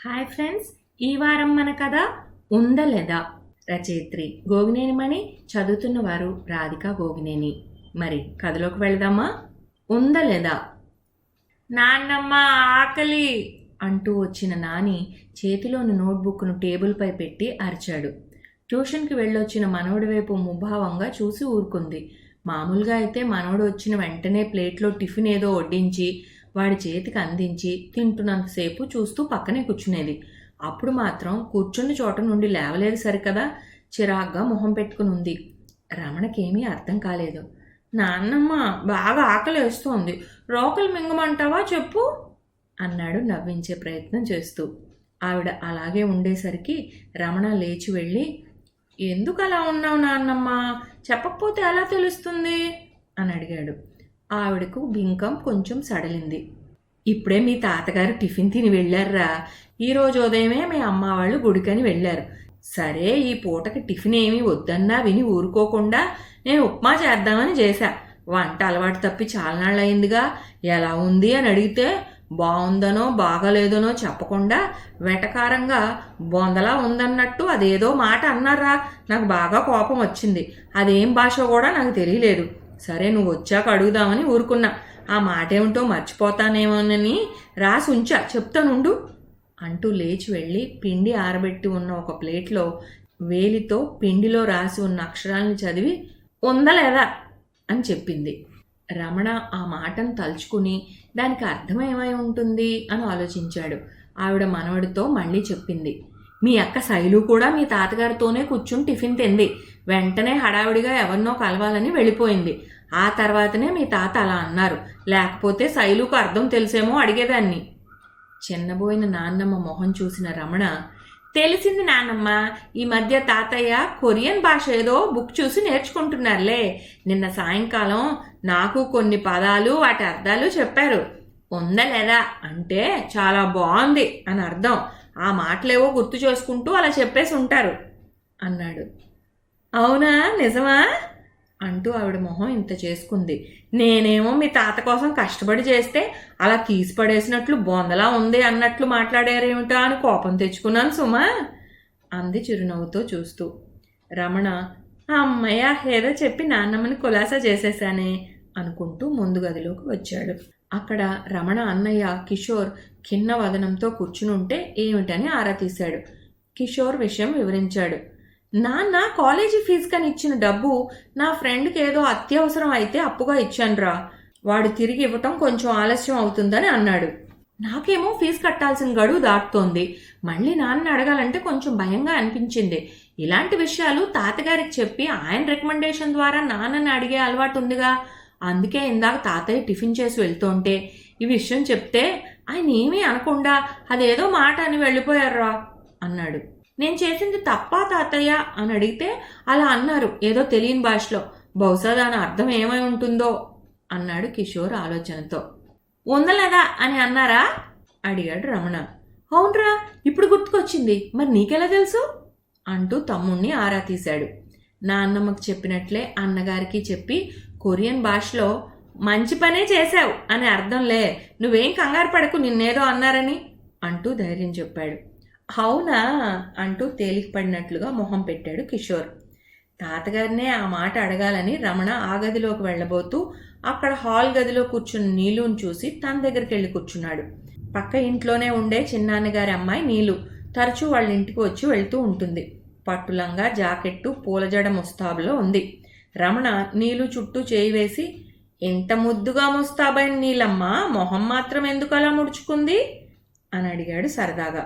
Hi friends, ఈ వారం మన కథ ఉందా లేదా. రచయిత్రి గోగినేని మణి, చదువుతున్న వారు రాధిక గోగినేని. మరి కథలోకి వెళదామా? ఉందా లేదా. నాన్నమ్మ ఆకలి అంటూ వచ్చిన నాని చేతిలోని నోట్బుక్ను టేబుల్పై పెట్టి అరిచాడు. ట్యూషన్కి వెళ్ళొచ్చిన మనవడి వైపు ముభావంగా చూసి ఊరుకుంది. మామూలుగా అయితే మనవడు వచ్చిన వెంటనే ప్లేట్లో టిఫిన్ ఏదో వడ్డించి వాడి చేతికి అందించి తింటున్నంతసేపు చూస్తూ పక్కనే కూర్చునేది. అప్పుడు మాత్రం కూర్చున్న చోట నుండి లేవలేదు సరికదా, చిరాగ్గా మొహం పెట్టుకుని ఉంది. రమణకేమీ అర్థం కాలేదు. నాన్నమ్మ బాగా ఆకలి వేస్తోంది, రోకలు మింగమంటావా చెప్పు అన్నాడు నవ్వించే ప్రయత్నం చేస్తూ. ఆవిడ అలాగే ఉండేసరికి రమణ లేచి వెళ్ళి, ఎందుకు అలా ఉన్నావు నాన్నమ్మ, చెప్పకపోతే ఎలా తెలుస్తుంది అని అడిగాడు. ఆవిడకు బింకం కొంచెం సడలింది. ఇప్పుడే మీ తాతగారు టిఫిన్ తిని వెళ్ళారా, ఈరోజు ఉదయమే మీ అమ్మ వాళ్ళు గుడికని వెళ్ళారు. సరే, ఈ పూటకి టిఫిన్ ఏమీ వద్దన్నా విని ఊరుకోకుండా నేను ఉప్మా చేద్దామని చేశా. వంట అలవాటు తప్పి చాలా నాళ్ళు అయిందిగా, ఎలా ఉంది అని అడిగితే బాగుందనో బాగలేదనో చెప్పకుండా వెటకారంగా బొందలా ఉందన్నట్టు అదేదో మాట అన్నారా. నాకు బాగా కోపం వచ్చింది. అదేం భాష కూడా నాకు తెలియలేదు. సరే, నువ్వు వచ్చాక అడుగుదామని ఊరుకున్నా. ఆ మాట ఏమిటో మర్చిపోతానేమోనని రాసి ఉంచా, చెప్తానుండు అంటూ లేచి వెళ్ళి పిండి ఆరబెట్టి ఉన్న ఒక ప్లేట్లో వేలితో పిండిలో రాసి ఉన్న అక్షరాలను చదివి ఉందా లేదా అని చెప్పింది. రమణ ఆ మాటను తలుచుకుని దానికి అర్థమేమై ఉంటుంది అని ఆలోచించాడు. ఆవిడ మనవడితో మళ్ళీ చెప్పింది, మీ అక్క శైలు కూడా మీ తాతగారితోనే కూర్చుని టిఫిన్ తింది. వెంటనే హడావిడిగా ఎవరినో కలవాలని వెళ్ళిపోయింది. ఆ తర్వాతనే మీ తాత అలా అన్నారు. లేకపోతే శైలుకు అర్థం తెలిసేమో అడిగేదాన్ని. చిన్నబోయిన నాన్నమ్మ మొహం చూసిన రమణ, తెలిసింది నాన్నమ్మ, ఈ మధ్య తాతయ్య కొరియన్ భాష ఏదో బుక్ చూసి నేర్చుకుంటున్నారులే. నిన్న సాయంకాలం నాకు కొన్ని పదాలు వాటి అర్థాలు చెప్పారు. ఉందా లేదా అంటే చాలా బాగుంది అని అర్థం. ఆ మాటలేవో గుర్తు చేసుకుంటూ అలా చెప్పేసి ఉంటారు అన్నాడు. అవునా, నిజమా అంటూ ఆవిడ మొహం ఇంత చేసుకుంది. నేనేమో మీ తాత కోసం కష్టపడి చేస్తే అలా తీసి పడేసినట్లు బొందలా ఉంది అన్నట్లు మాట్లాడారేమిటా అని కోపం తెచ్చుకున్నాను సుమా అంది చిరునవ్వుతో చూస్తూ. రమణ, అమ్మయ్య ఏదో చెప్పి నాన్నమ్మని కులాసా చేసేశానే అనుకుంటూ ముందు గదిలోకి వచ్చాడు. అక్కడ రమణ అన్నయ్య కిషోర్ ఖిన్న వదనంతో కూర్చునుంటే ఏమిటని ఆరా తీశాడు. కిషోర్ విషయం వివరించాడు. నాన్న కాలేజీ ఫీజు కని ఇచ్చిన డబ్బు నా ఫ్రెండ్కి ఏదో అత్యవసరం అయితే అప్పుగా ఇచ్చానురా. వాడు తిరిగి ఇవ్వటం కొంచెం ఆలస్యం అవుతుందని అన్నాడు. నాకేమో ఫీజు కట్టాల్సిన గడువు దాటుతోంది. మళ్ళీ నాన్న అడగాలంటే కొంచెం భయంగా అనిపించింది. ఇలాంటి విషయాలు తాతగారికి చెప్పి ఆయన రికమెండేషన్ ద్వారా నాన్నని అడిగే అలవాటు ఉందిగా. అందుకే ఇందాక తాతయ్య టిఫిన్ చేసి వెళ్తుంటే ఈ విషయం చెప్తే ఆయన ఏమీ అనకుండా అదేదో మాట అని వెళ్ళిపోయారా అన్నాడు. నేను చేసింది తప్పా తాతయ్య అని అడిగితే అలా అన్నారు ఏదో తెలియని భాషలో. బహుశా దాని అర్థం ఏమై ఉంటుందో అన్నాడు కిషోర్ ఆలోచనతో. ఉందలేదా అని అన్నారా అడిగాడు రమణ. అవునరా, ఇప్పుడు గుర్తుకొచ్చింది. మరి నీకెలా తెలుసు అంటూ తమ్ముణ్ణి ఆరా తీశాడు. నాన్నమ్మకు చెప్పినట్లే అన్నగారికి చెప్పి కొరియన్ భాషలో మంచి పనే చేశావు అని అర్థంలే, నువ్వేం కంగారు పడకు నిన్నేదో అన్నారని అంటూ ధైర్యం చెప్పాడు. అవునా అంటూ తేలికపడినట్లుగా మొహం పెట్టాడు కిషోర్. తాతగారినే ఆ మాట అడగాలని రమణ ఆ గదిలోకి వెళ్ళబోతూ అక్కడ హాల్ గదిలో కూర్చున్న నీలుని చూసి తన దగ్గరికి వెళ్ళి కూర్చున్నాడు. పక్క ఇంట్లోనే ఉండే చిన్నాన్నగారి అమ్మాయి నీలు తరచూ వాళ్ళ ఇంటికి వచ్చి వెళ్తూ ఉంటుంది. పట్టులంగా జాకెట్టు పూలజడ ముస్తాబులో ఉంది. రమణ నీలు చుట్టూ చేయి వేసి, ఇంత ముద్దుగా ముస్తాబైన నీలమ్మ మొహం మాత్రం ఎందుకు అలా ముడుచుకుంది అని అడిగాడు సరదాగా.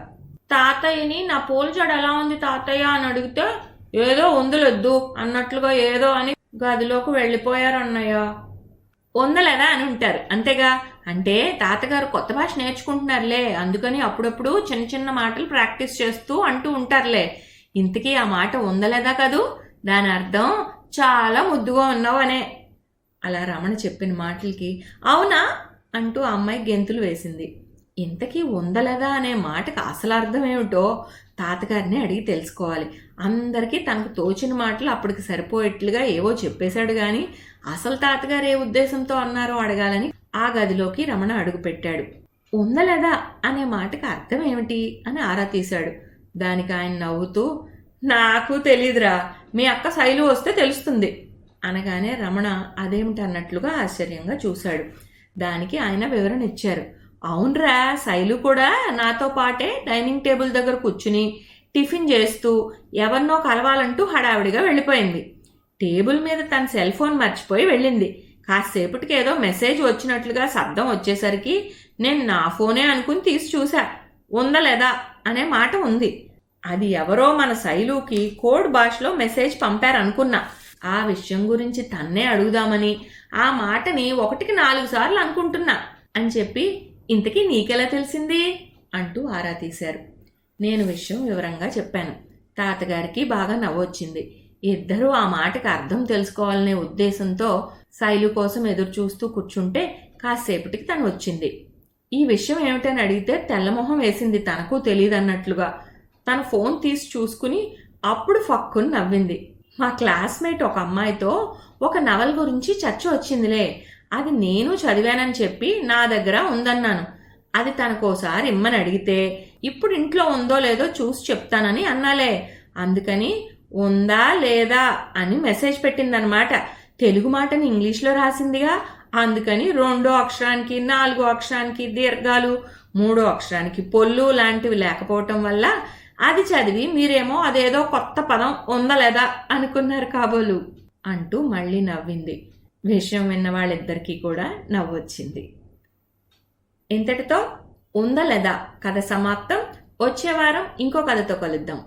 తాతయ్యని నా పూలజడ ఎలా ఉంది తాతయ్య అని అడిగితే ఏదో ఉందలొద్దు అన్నట్లుగా ఏదో అని గదిలోకి వెళ్ళిపోయారన్నయ్య. ఉందలేదా అని ఉంటారు అంతేగా. అంటే తాతగారు కొత్త భాష నేర్చుకుంటున్నారులే, అందుకని అప్పుడప్పుడు చిన్న చిన్న మాటలు ప్రాక్టీస్ చేస్తూ అంటూ ఉంటారులే. ఇంతకీ ఆ మాట ఉందలేదా కదూ, దాని అర్థం చాలా ముద్దుగా ఉన్నావు అనే. అలా రమణ చెప్పిన మాటలకి అవునా అంటూ అమ్మాయి గెంతులు వేసింది. ఇంతకీ ఉందలేదా అనే మాటకు అసలు అర్థం ఏమిటో తాతగారిని అడిగి తెలుసుకోవాలి. అందరికీ తనకు తోచిన మాటలు అప్పటికి సరిపోయేట్లుగా ఏవో చెప్పేశాడు గాని అసలు తాతగారు ఏ ఉద్దేశంతో అన్నారో అడగాలని ఆ గదిలోకి రమణ అడుగుపెట్టాడు. ఉందా లేదా అనే మాటకి అర్థం ఏమిటి అని ఆరా తీశాడు. దానికి ఆయన నవ్వుతూ, నాకు తెలీదురా, మీ అక్క శైలు వస్తే తెలుస్తుంది అనగానే రమణ అదేమిటి అన్నట్లుగా ఆశ్చర్యంగా చూశాడు. దానికి ఆయన వివరణ ఇచ్చారు. అవునరా, శైలు కూడా నాతో పాటే డైనింగ్ టేబుల్ దగ్గర కూర్చుని టిఫిన్ చేస్తూ ఎవరినో కలవాలంటూ హడావిడిగా వెళ్ళిపోయింది. టేబుల్ మీద తన సెల్ ఫోన్ మర్చిపోయి వెళ్ళింది. కాసేపటికి ఏదో మెసేజ్ వచ్చినట్లుగా శబ్దం వచ్చేసరికి నేను నా ఫోనే అనుకుని తీసి చూశా. ఉందా లేదా అనే మాట ఉంది. అది ఎవరో మన శైలుకి కోడ్ భాషలో మెసేజ్ పంపారనుకున్నా. ఆ విషయం గురించి తన్నే అడుగుదామని ఆ మాటని 1కి 4 సార్లు అనుకుంటున్నా అని చెప్పి, ఇంతకీ నీకెలా తెలిసింది అంటూ ఆరా తీశారు. నేను విషయం వివరంగా చెప్పాను. తాతగారికి బాగా నవ్వొచ్చింది. ఇద్దరూ ఆ మాటకి అర్థం తెలుసుకోవాలనే ఉద్దేశంతో శైలు కోసం ఎదురు చూస్తూ కూర్చుంటే కాసేపటికి తను వచ్చింది. ఈ విషయం ఏమిటని అడిగితే తెల్లమొహం వేసింది, తనకు తెలియదన్నట్లుగా. తన ఫోన్ తీసి చూసుకుని అప్పుడు ఫక్కుని నవ్వింది. మా క్లాస్మేట్ ఒక అమ్మాయితో ఒక నవల గురించి చర్చ వచ్చిందిలే, అది నేను చదివానని చెప్పి నా దగ్గర ఉందన్నాను. అది తనకోసారి ఇమ్మని అడిగితే ఇప్పుడు ఇంట్లో ఉందో లేదో చూసి చెప్తానని అన్నాలే, అందుకని ఉందా లేదా అని మెసేజ్ పెట్టిందనమాట. తెలుగు మాటని ఇంగ్లీష్లో రాసిందిగా, అందుకని 2వ అక్షరానికి 4వ అక్షరానికి దీర్ఘాలు, 3వ అక్షరానికి పొల్లు లాంటివి లేకపోవటం వల్ల అది చదివి మీరేమో అదేదో కొత్త పదం ఉందా లేదా అనుకున్నారు కాబోలు అంటూ మళ్ళీ నవ్వింది. విషయం విన్న వాళ్ళిద్దరికీ కూడా నవ్వొచ్చింది. ఇంతటితో ఉందా లేదా కథ సమాప్తం. వచ్చే వారం ఇంకో కథతో కలుద్దాం.